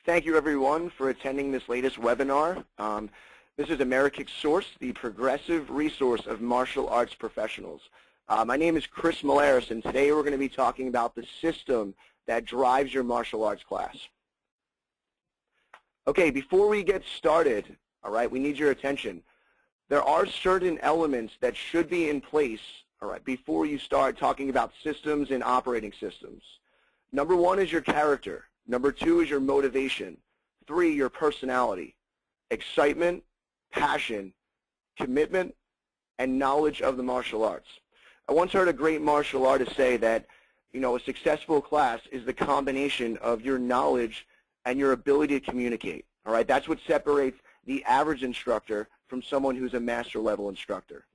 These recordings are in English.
Thank you, everyone, for attending this latest webinar. This is Amerikick Source, the progressive resource of martial arts professionals. My name is Chris Millares, and today we're going to be talking about the system that drives your martial arts class. Okay, before we get started, all right, we need your attention. There are certain elements that should be in place, all right, before you start talking about systems and operating systems. Number one is your character. Number two is your motivation. 3, your personality, excitement, passion, commitment, and knowledge of the martial arts. I once heard a great martial artist say that, a successful class is the combination of your knowledge and your ability to communicate. All right, that's what separates the average instructor from someone who's a master level instructor.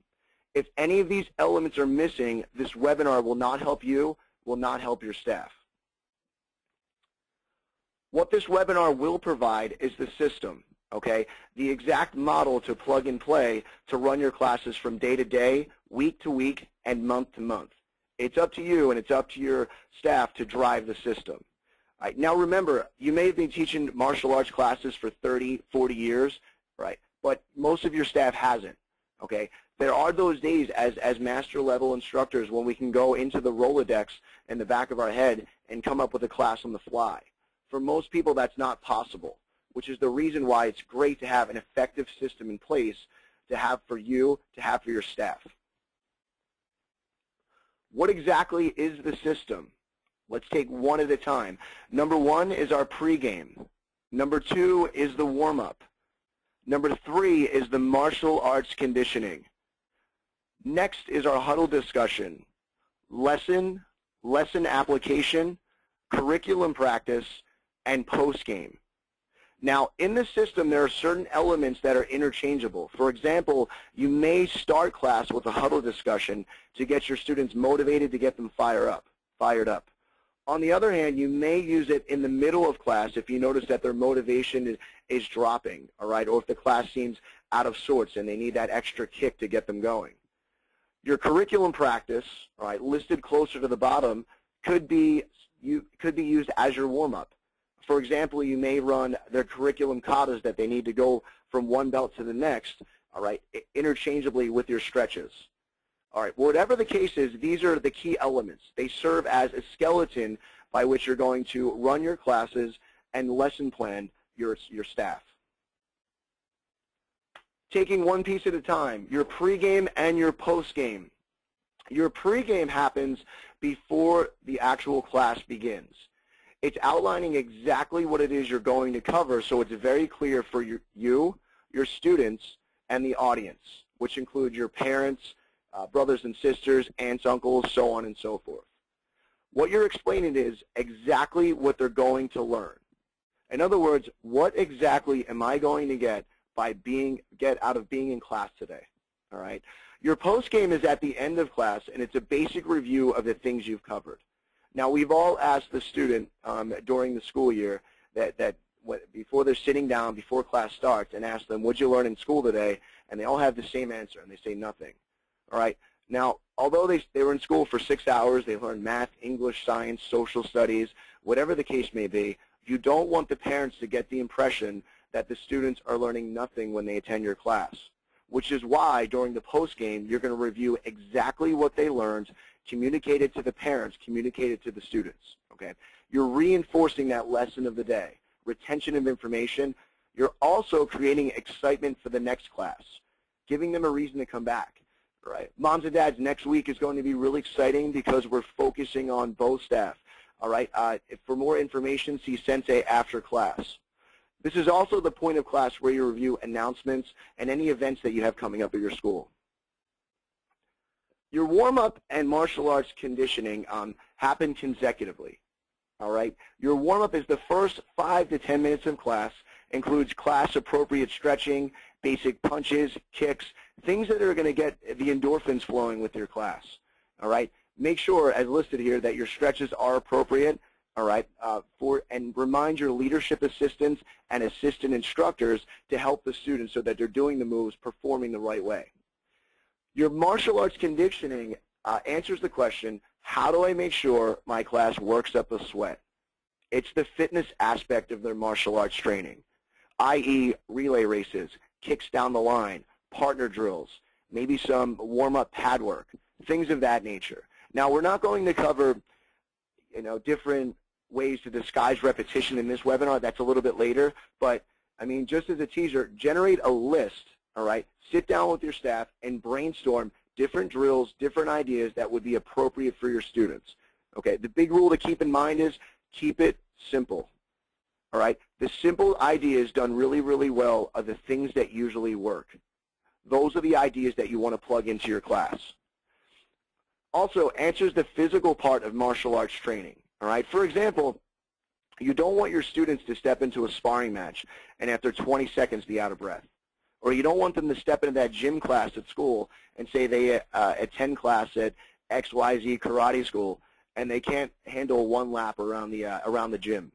If any of these elements are missing, this webinar will not help you, will not help your staff. What this webinar will provide is the system, okay? The exact model to plug and play to run your classes from day to day, week to week, and month to month. It's up to you and it's up to your staff to drive the system. All right, now remember, you may have been teaching martial arts classes for 30, 40 years, right? But most of your staff hasn't, okay? There are those days as master level instructors when we can go into the Rolodex in the back of our head and come up with a class on the fly. For most people, that's not possible, which is the reason why it's great to have an effective system in place to have for you, to have for your staff. What exactly is the system? Let's take one at a time. Number 1 is our pregame. Number 2 is the warm-up. Number 3 is the martial arts conditioning. Next is our huddle discussion, lesson application, curriculum practice, and post-game. Now, in the system, there are certain elements that are interchangeable. For example, you may start class with a huddle discussion to get your students motivated, to get them fired up. On the other hand, you may use it in the middle of class if you notice that their motivation is dropping, all right, or if the class seems out of sorts and they need that extra kick to get them going. Your curriculum practice, all right, listed closer to the bottom, could be used as your warm-up. For example, you may run their curriculum katas that they need to go from one belt to the next, all right, interchangeably with your stretches. All right, whatever the case is, these are the key elements. They serve as a skeleton by which you're going to run your classes and lesson plan your staff. Taking one piece at a time, your pregame and your postgame. Your pregame happens before the actual class begins. It's outlining exactly what it is you're going to cover, so it's very clear for your students, and the audience, which include your parents, brothers and sisters, aunts, uncles, so on and so forth. What you're explaining is exactly what they're going to learn. In other words, what exactly am I going to get out of being in class today? All right. Your post-game is at the end of class, and it's a basic review of the things you've covered. Now, we've all asked the student during the school year that before they're sitting down, before class starts, and ask them, what'd you learn in school today? And they all have the same answer, and they say nothing. All right. Now, although they were in school for 6 hours, they learned math, English, science, social studies, whatever the case may be, you don't want the parents to get the impression that the students are learning nothing when they attend your class, which is why during the post-game, you're going to review exactly what they learned, communicate it to the parents, communicate it to the students. Okay? You're reinforcing that lesson of the day, retention of information. You're also creating excitement for the next class, giving them a reason to come back. Right? Moms and dads, next week is going to be really exciting because we're focusing on both staff. All right? For more information, see Sensei after class. This is also the point of class where you review announcements and any events that you have coming up at your school. Your warm-up and martial arts conditioning happen consecutively. All right? Your warm-up is the first 5 to 10 minutes of class, includes class-appropriate stretching, basic punches, kicks, things that are going to get the endorphins flowing with your class. All right? Make sure, as listed here, that your stretches are appropriate. All right, and remind your leadership assistants and assistant instructors to help the students so that they're doing the moves, performing the right way. Your martial arts conditioning answers the question, how do I make sure my class works up a sweat? It's the fitness aspect of their martial arts training, i.e. relay races, kicks down the line, partner drills, maybe some warm-up pad work, things of that nature. Now, we're not going to cover, different ways to disguise repetition in this webinar. That's a little bit later. But, I mean, just as a teaser, generate a list, all right? Sit down with your staff and brainstorm different drills, different ideas that would be appropriate for your students. Okay, the big rule to keep in mind is keep it simple. All right, the simple ideas done really, really well are the things that usually work. Those are the ideas that you want to plug into your class. Also, answers the physical part of martial arts training. All right, for example, you don't want your students to step into a sparring match and after 20 seconds be out of breath. Or you don't want them to step into that gym class at school and say they attend class at XYZ karate school and they can't handle one lap around the gym.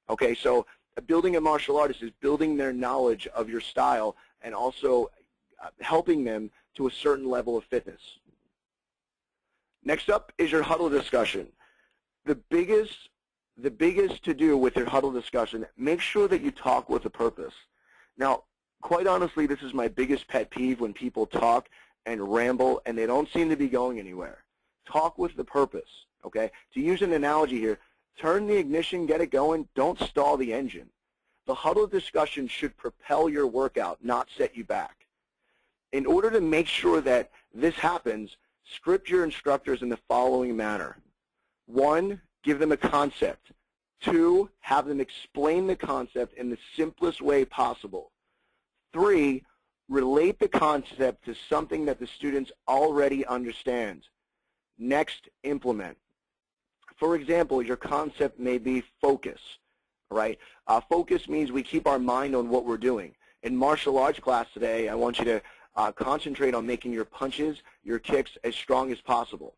Okay, so building a martial artist is building their knowledge of your style and also helping them to a certain level of fitness. Next up is your huddle discussion. The biggest to do with your huddle discussion, make sure that you talk with a purpose. Now, quite honestly, this is my biggest pet peeve when people talk and ramble and they don't seem to be going anywhere. Talk with the purpose, okay? To use an analogy here, turn the ignition, get it going, don't stall the engine. The huddle discussion should propel your workout, not set you back. In order to make sure that this happens, script your instructors in the following manner. 1, give them a concept. 2, have them explain the concept in the simplest way possible. 3, relate the concept to something that the students already understand. Next, implement. For example, your concept may be focus, right? Focus means we keep our mind on what we're doing. In martial arts class today, I want you to concentrate on making your punches, your kicks as strong as possible.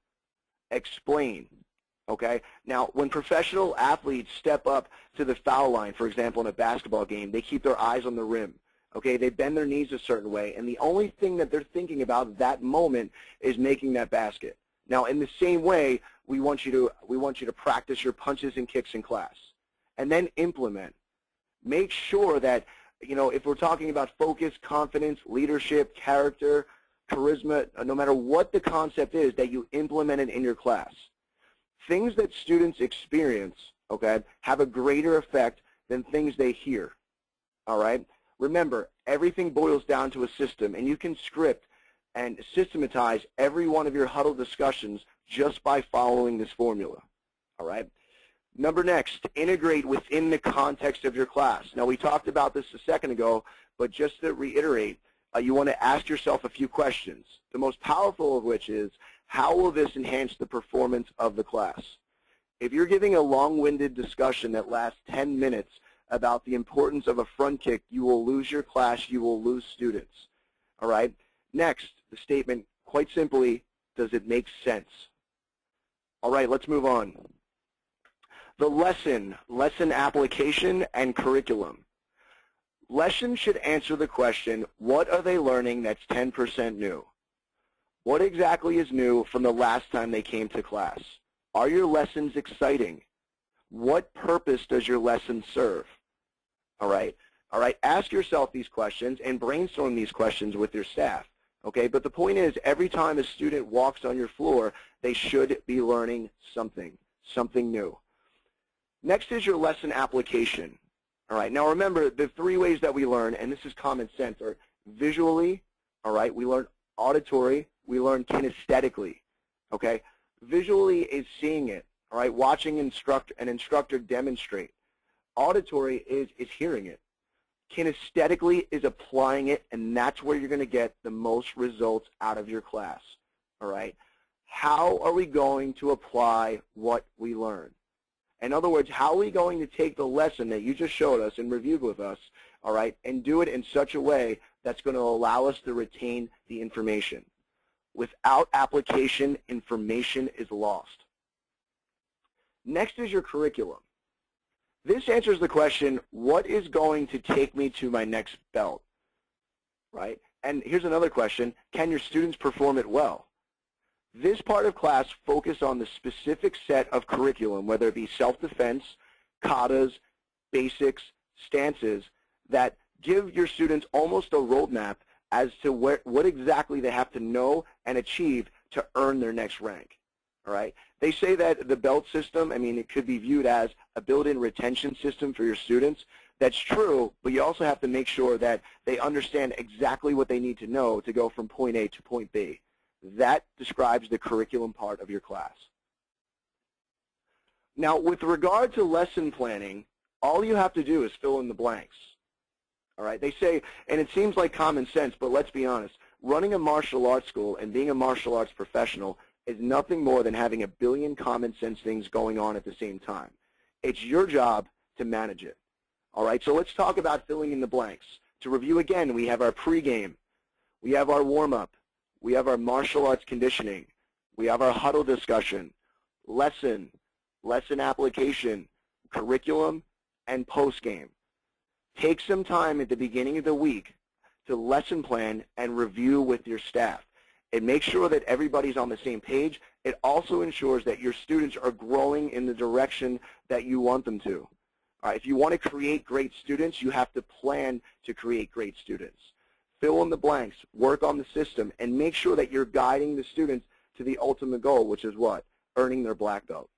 Explain, okay? Now, when professional athletes step up to the foul line, for example, in a basketball game, they keep their eyes on the rim. Okay, they bend their knees a certain way, and the only thing that they're thinking about at that moment is making that basket. Now, in the same way, we want you to practice your punches and kicks in class, and then implement. Make sure that, if we're talking about focus, confidence, leadership, character, charisma, no matter what the concept is, that you implement it in your class. Things that students experience, okay, have a greater effect than things they hear. All right. Remember, everything boils down to a system, and you can script and systematize every one of your huddle discussions just by following this formula. All right? Next, integrate within the context of your class. Now, we talked about this a second ago, but just to reiterate, you want to ask yourself a few questions, the most powerful of which is, how will this enhance the performance of the class? If you're giving a long-winded discussion that lasts 10 minutes, about the importance of a front kick, you will lose your class, you will lose students. All right? Next, the statement, quite simply, does it make sense? All right, let's move on. The lesson application and curriculum. Lessons should answer the question, what are they learning that's 10% new? What exactly is new from the last time they came to class? Are your lessons exciting? What purpose does your lesson serve? All right, ask yourself these questions and brainstorm these questions with your staff, okay? But the point is, every time a student walks on your floor, they should be learning something new. Next is your lesson application. All right, now remember, the 3 ways that we learn, and this is common sense, are visually, all right, we learn auditory, we learn kinesthetically, okay? Visually is seeing it, all right, watching an instructor demonstrate. Auditory is hearing it. Kinesthetically is applying it, and that's where you're going to get the most results out of your class, all right? How are we going to apply what we learn? In other words, how are we going to take the lesson that you just showed us and reviewed with us, all right, and do it in such a way that's going to allow us to retain the information? Without application, information is lost. Next is your curriculum. This answers the question, what is going to take me to my next belt, right? And here's another question, can your students perform it well? This part of class focus on the specific set of curriculum, whether it be self-defense, katas, basics, stances that give your students almost a roadmap as to what exactly they have to know and achieve to earn their next rank. All right? They say that the belt system, I mean, it could be viewed as a built-in retention system for your students. That's true, but you also have to make sure that they understand exactly what they need to know to go from point A to point B. That describes the curriculum part of your class. Now, with regard to lesson planning, all you have to do is fill in the blanks. All right? They say, and it seems like common sense, but let's be honest, running a martial arts school and being a martial arts professional is nothing more than having a billion common sense things going on at the same time. It's your job to manage it. All right, so let's talk about filling in the blanks. To review again, we have our pregame, we have our warm-up, we have our martial arts conditioning, we have our huddle discussion, lesson application, curriculum, and postgame. Take some time at the beginning of the week to lesson plan and review with your staff. It makes sure that everybody's on the same page. It also ensures that your students are growing in the direction that you want them to. All right, if you want to create great students, you have to plan to create great students. Fill in the blanks, work on the system, and make sure that you're guiding the students to the ultimate goal, which is what? Earning their black belt.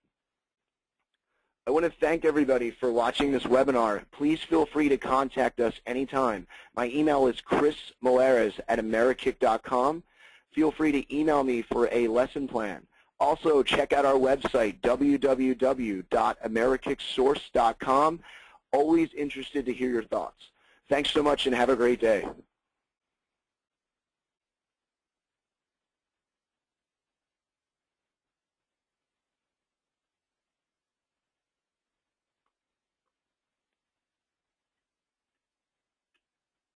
I want to thank everybody for watching this webinar. Please feel free to contact us anytime. My email is chrismillares@amerikick.com. Feel free to email me for a lesson plan. Also, check out our website, www.amerikicksource.com. Always interested to hear your thoughts. Thanks so much and have a great day.